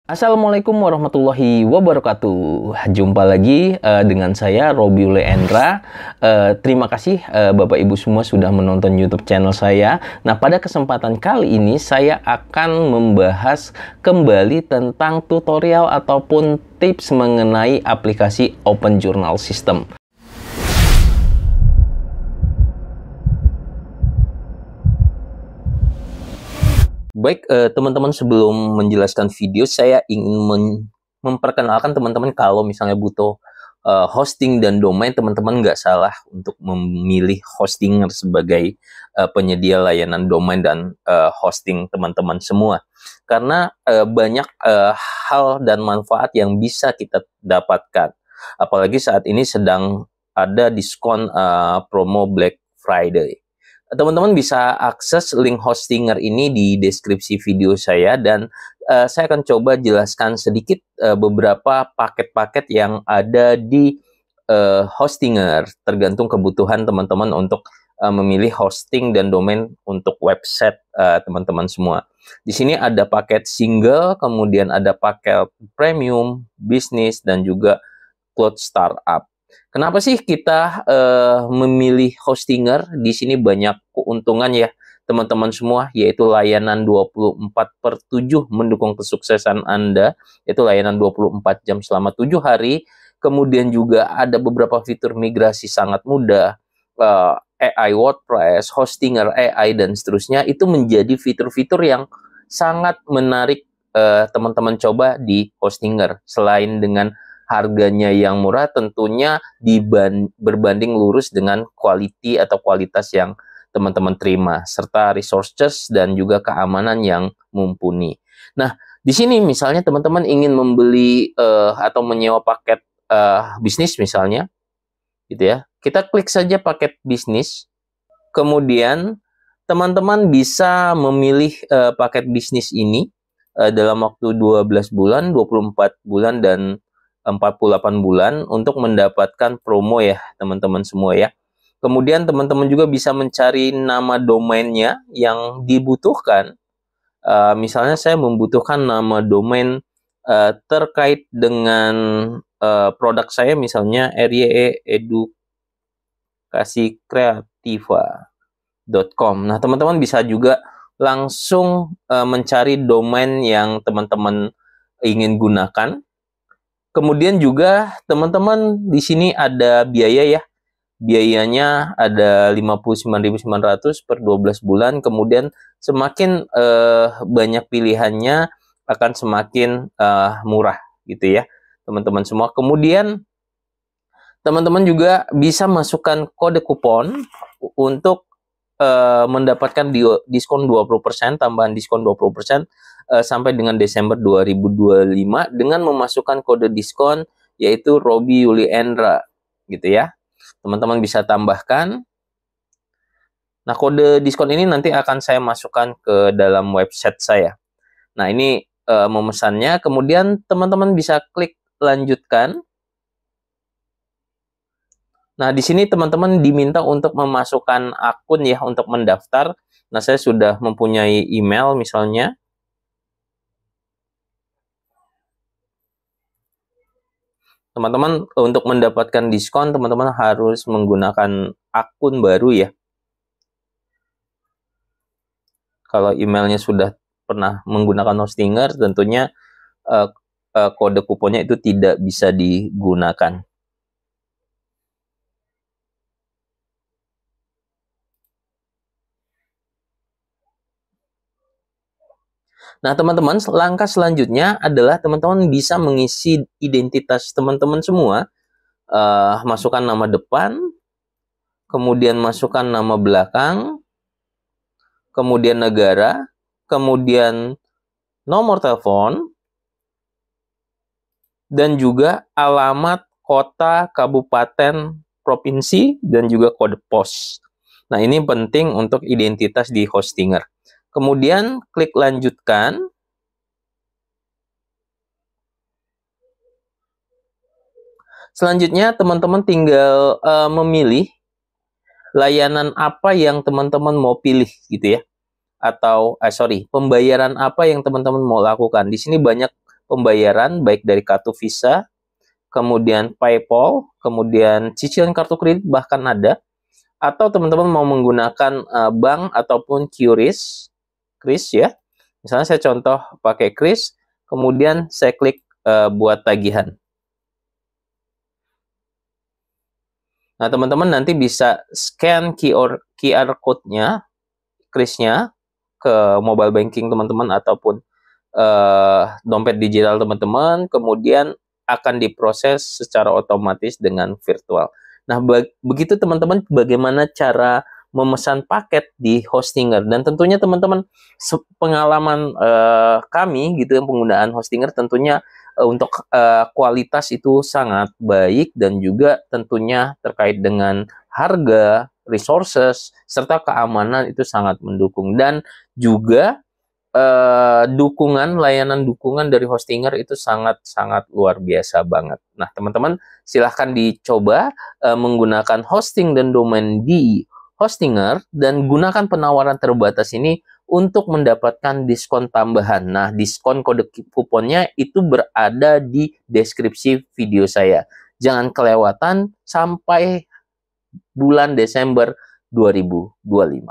Assalamualaikum warahmatullahi wabarakatuh. Jumpa lagi dengan saya Robi Leendra. Terima kasih Bapak Ibu semua sudah menonton YouTube channel saya. Nah, pada kesempatan kali ini saya akan membahas kembali tentang tutorial ataupun tips mengenai aplikasi Open Journal System. Baik, teman-teman, sebelum menjelaskan video, saya ingin memperkenalkan teman-teman kalau misalnya butuh hosting dan domain, teman-teman nggak salah untuk memilih Hostinger sebagai penyedia layanan domain dan hosting teman-teman semua. Karena banyak hal dan manfaat yang bisa kita dapatkan. Apalagi saat ini sedang ada diskon promo Black Friday. Teman-teman bisa akses link Hostinger ini di deskripsi video saya, dan saya akan coba jelaskan sedikit beberapa paket-paket yang ada di Hostinger, tergantung kebutuhan teman-teman untuk memilih hosting dan domain untuk website teman-teman semua. Di sini ada paket single, kemudian ada paket premium, bisnis, dan juga cloud startup. Kenapa sih kita memilih Hostinger? Di sini banyak keuntungan ya teman-teman semua, yaitu layanan 24/7 mendukung kesuksesan Anda, yaitu layanan 24 jam selama 7 hari. Kemudian juga ada beberapa fitur migrasi sangat mudah, AI WordPress, Hostinger AI, dan seterusnya. Itu menjadi fitur-fitur yang sangat menarik teman-teman coba di Hostinger. Selain dengan harganya yang murah, tentunya berbanding lurus dengan quality atau kualitas yang teman-teman terima, serta resources dan juga keamanan yang mumpuni. Nah, di sini misalnya teman-teman ingin membeli atau menyewa paket bisnis misalnya, gitu ya. Kita klik saja paket bisnis, kemudian teman-teman bisa memilih paket bisnis ini dalam waktu 12 bulan, 24 bulan, dan 48 bulan untuk mendapatkan promo ya teman-teman semua ya. Kemudian teman-teman juga bisa mencari nama domainnya yang dibutuhkan. Misalnya saya membutuhkan nama domain terkait dengan produk saya, misalnya ryeedukasi-kreativa.com. Nah, teman-teman bisa juga langsung mencari domain yang teman-teman ingin gunakan. Kemudian juga teman-teman di sini ada biaya ya. Biayanya ada 59.900 per 12 bulan. Kemudian semakin banyak pilihannya akan semakin murah gitu ya, teman-teman semua. Kemudian teman-teman juga bisa masukkan kode kupon untuk mendapatkan diskon 20%, tambahan diskon 20%. Sampai dengan Desember 2025 dengan memasukkan kode diskon yaitu Robi Leendra gitu ya. Teman-teman bisa tambahkan. Nah, kode diskon ini nanti akan saya masukkan ke dalam website saya. Nah, ini memesannya, kemudian teman-teman bisa klik lanjutkan. Nah, di sini teman-teman diminta untuk memasukkan akun ya untuk mendaftar. Nah, saya sudah mempunyai email misalnya. Teman-teman, untuk mendapatkan diskon, teman-teman harus menggunakan akun baru ya. Kalau emailnya sudah pernah menggunakan Hostinger, tentunya kode kuponnya itu tidak bisa digunakan. Nah, teman-teman, langkah selanjutnya adalah teman-teman bisa mengisi identitas teman-teman semua. Masukkan nama depan, kemudian masukkan nama belakang, kemudian negara, kemudian nomor telepon, dan juga alamat kota, kabupaten, provinsi, dan juga kode pos. Nah, ini penting untuk identitas di Hostinger. Kemudian klik lanjutkan. Selanjutnya teman-teman tinggal memilih layanan apa yang teman-teman mau pilih gitu ya. Atau pembayaran apa yang teman-teman mau lakukan. Di sini banyak pembayaran baik dari kartu Visa, kemudian PayPal, kemudian cicilan kartu kredit bahkan ada, atau teman-teman mau menggunakan bank ataupun Kris ya. Misalnya saya contoh pakai Kris, kemudian saya klik buat tagihan. Nah, teman-teman nanti bisa scan QR code-nya, Kris-nya ke mobile banking teman-teman ataupun dompet digital teman-teman, kemudian akan diproses secara otomatis dengan virtual. Nah, begitu teman-teman bagaimana cara memesan paket di Hostinger, dan tentunya teman-teman pengalaman kami gitu penggunaan Hostinger tentunya untuk kualitas itu sangat baik, dan juga tentunya terkait dengan harga, resources, serta keamanan itu sangat mendukung, dan juga layanan dukungan dari Hostinger itu sangat-sangat luar biasa banget. Nah, teman-teman silahkan dicoba menggunakan hosting dan domain di Hostinger, dan gunakan penawaran terbatas ini untuk mendapatkan diskon tambahan. Nah, diskon kode kuponnya itu berada di deskripsi video saya. Jangan kelewatan sampai bulan Desember 2025.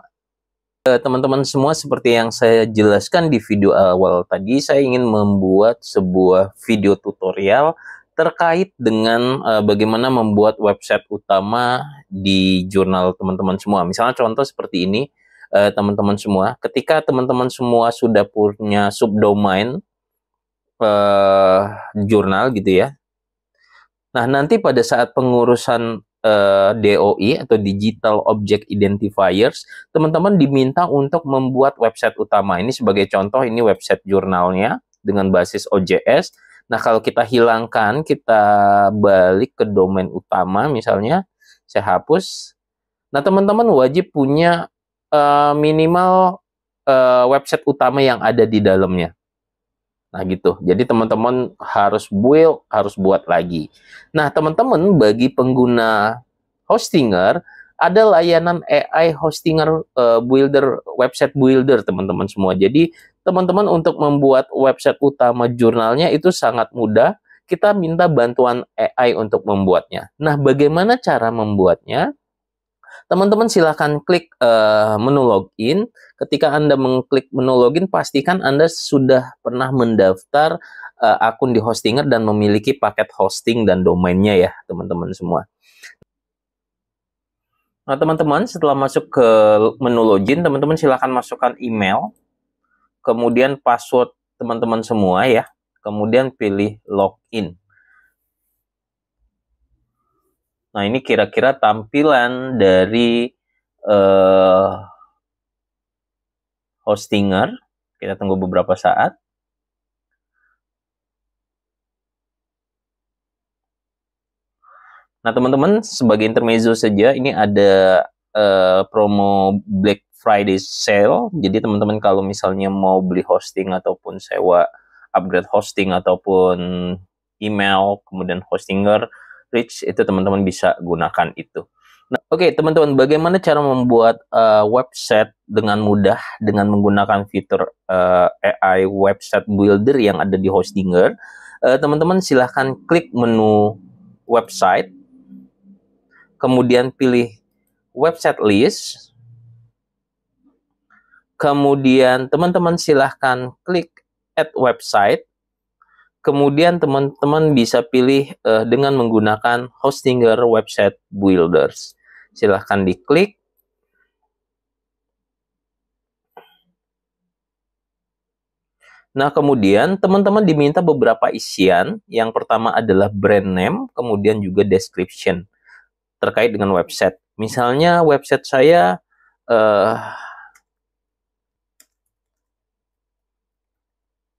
Teman-teman semua, seperti yang saya jelaskan di video awal tadi, saya ingin membuat sebuah video tutorial terkait dengan bagaimana membuat website utama di jurnal teman-teman semua. Misalnya contoh seperti ini, teman-teman semua, ketika teman-teman semua sudah punya subdomain jurnal gitu ya. Nah, nanti pada saat pengurusan DOI atau Digital Object Identifiers, teman-teman diminta untuk membuat website utama. Ini sebagai contoh, ini website jurnalnya dengan basis OJS. Nah, kalau kita hilangkan, kita balik ke domain utama, misalnya saya hapus. Nah, teman-teman wajib punya minimal website utama yang ada di dalamnya. Nah, gitu. Jadi teman-teman harus buat lagi. Nah, teman-teman bagi pengguna Hostinger, ada layanan AI Hostinger Builder, website builder teman-teman semua. Jadi teman-teman untuk membuat website utama jurnalnya itu sangat mudah. Kita minta bantuan AI untuk membuatnya. Nah, bagaimana cara membuatnya? Teman-teman silahkan klik menu login. Ketika Anda mengklik menu login, pastikan Anda sudah pernah mendaftar akun di Hostinger dan memiliki paket hosting dan domainnya ya, teman-teman semua. Nah, teman-teman, setelah masuk ke menu login, teman-teman silahkan masukkan email, kemudian password teman-teman semua ya, kemudian pilih login. Nah, ini kira-kira tampilan dari Hostinger. Kita tunggu beberapa saat. Nah, teman-teman, sebagai intermezzo saja, ini ada promo Black Friday sale. Jadi, teman-teman kalau misalnya mau beli hosting ataupun sewa upgrade hosting ataupun email, kemudian Hostinger Rich, itu teman-teman bisa gunakan itu. Nah, oke, teman-teman, bagaimana cara membuat website dengan mudah dengan menggunakan fitur AI Website Builder yang ada di Hostinger? Teman-teman silahkan klik menu website, kemudian pilih website list, kemudian teman-teman silahkan klik add website, kemudian teman-teman bisa pilih dengan menggunakan Hostinger Website Builders. Silahkan diklik. Nah, kemudian teman-teman diminta beberapa isian. Yang pertama adalah brand name, kemudian juga description terkait dengan website. Misalnya website saya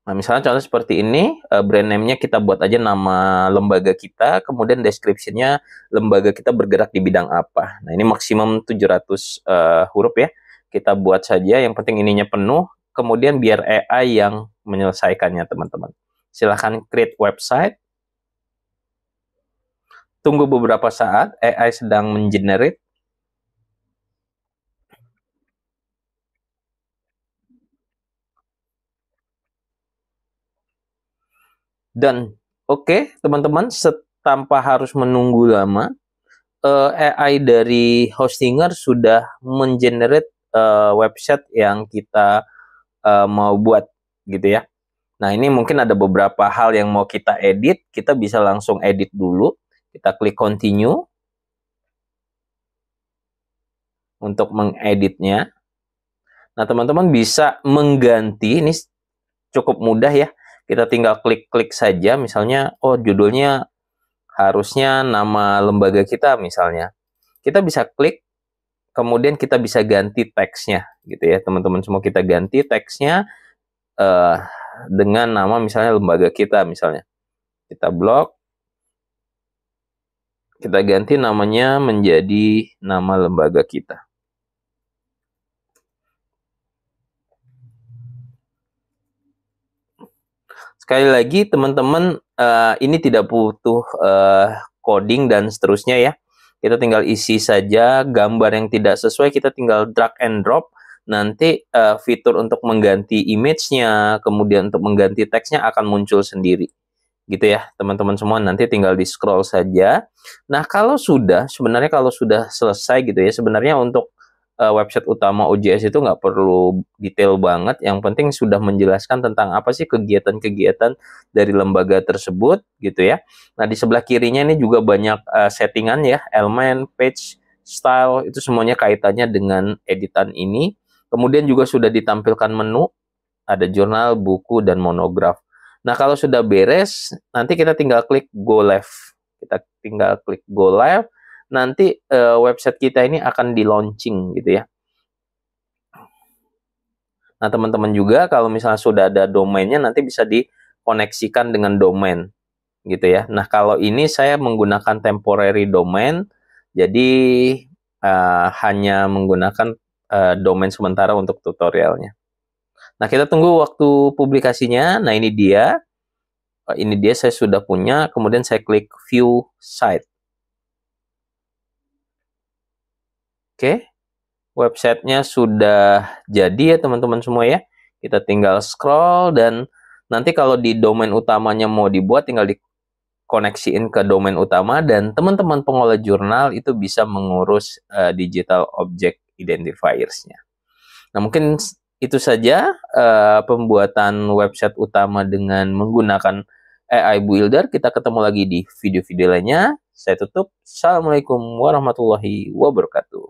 nah, misalnya contoh seperti ini, brand name-nya kita buat aja nama lembaga kita, kemudian description-nya lembaga kita bergerak di bidang apa. Nah, ini maksimum 700 huruf ya. Kita buat saja, yang penting ininya penuh, kemudian biar AI yang menyelesaikannya, teman-teman. Silahkan create website. Tunggu beberapa saat, AI sedang mengenerate. Dan oke, teman-teman, tanpa harus menunggu lama, AI dari Hostinger sudah mengenerate website yang kita mau buat gitu ya. Nah, ini mungkin ada beberapa hal yang mau kita edit, kita bisa langsung edit dulu. Kita klik continue untuk mengeditnya. Nah, teman-teman bisa mengganti, ini cukup mudah ya. Kita tinggal klik-klik saja, misalnya, oh judulnya harusnya nama lembaga kita misalnya. Kita bisa klik, kemudian kita bisa ganti teksnya gitu ya, teman-teman semua. Kita ganti teksnya dengan nama misalnya lembaga kita misalnya. Kita blok, kita ganti namanya menjadi nama lembaga kita. Sekali lagi teman-teman, ini tidak butuh coding dan seterusnya ya. Kita tinggal isi saja gambar yang tidak sesuai, kita tinggal drag and drop. Nanti fitur untuk mengganti image-nya, kemudian untuk mengganti teksnya akan muncul sendiri. Gitu ya teman-teman semua, nanti tinggal di scroll saja. Nah, sebenarnya kalau sudah selesai gitu ya, sebenarnya untuk website utama OJS itu nggak perlu detail banget, yang penting sudah menjelaskan tentang apa sih kegiatan-kegiatan dari lembaga tersebut gitu ya. Nah, di sebelah kirinya ini juga banyak settingan ya, elemen, page, style, itu semuanya kaitannya dengan editan ini. Kemudian juga sudah ditampilkan menu, ada jurnal, buku, dan monograf. Nah, kalau sudah beres, nanti kita tinggal klik go live. Kita tinggal klik go live, nanti website kita ini akan di launching gitu ya. Nah, teman-teman juga kalau misalnya sudah ada domainnya, nanti bisa dikoneksikan dengan domain gitu ya. Nah, kalau ini saya menggunakan temporary domain, jadi hanya menggunakan domain sementara untuk tutorialnya. Nah, kita tunggu waktu publikasinya. Nah, ini dia. Ini dia, saya sudah punya. Kemudian saya klik view site. Oke. Websitenya sudah jadi ya teman-teman semua ya. Kita tinggal scroll, dan nanti kalau di domain utamanya mau dibuat, tinggal dikoneksiin ke domain utama, dan teman-teman pengolah jurnal itu bisa mengurus digital object identifiers-nya. Nah, mungkin itu saja pembuatan website utama dengan menggunakan AI Builder. Kita ketemu lagi di video-video lainnya. Saya tutup. Assalamualaikum warahmatullahi wabarakatuh.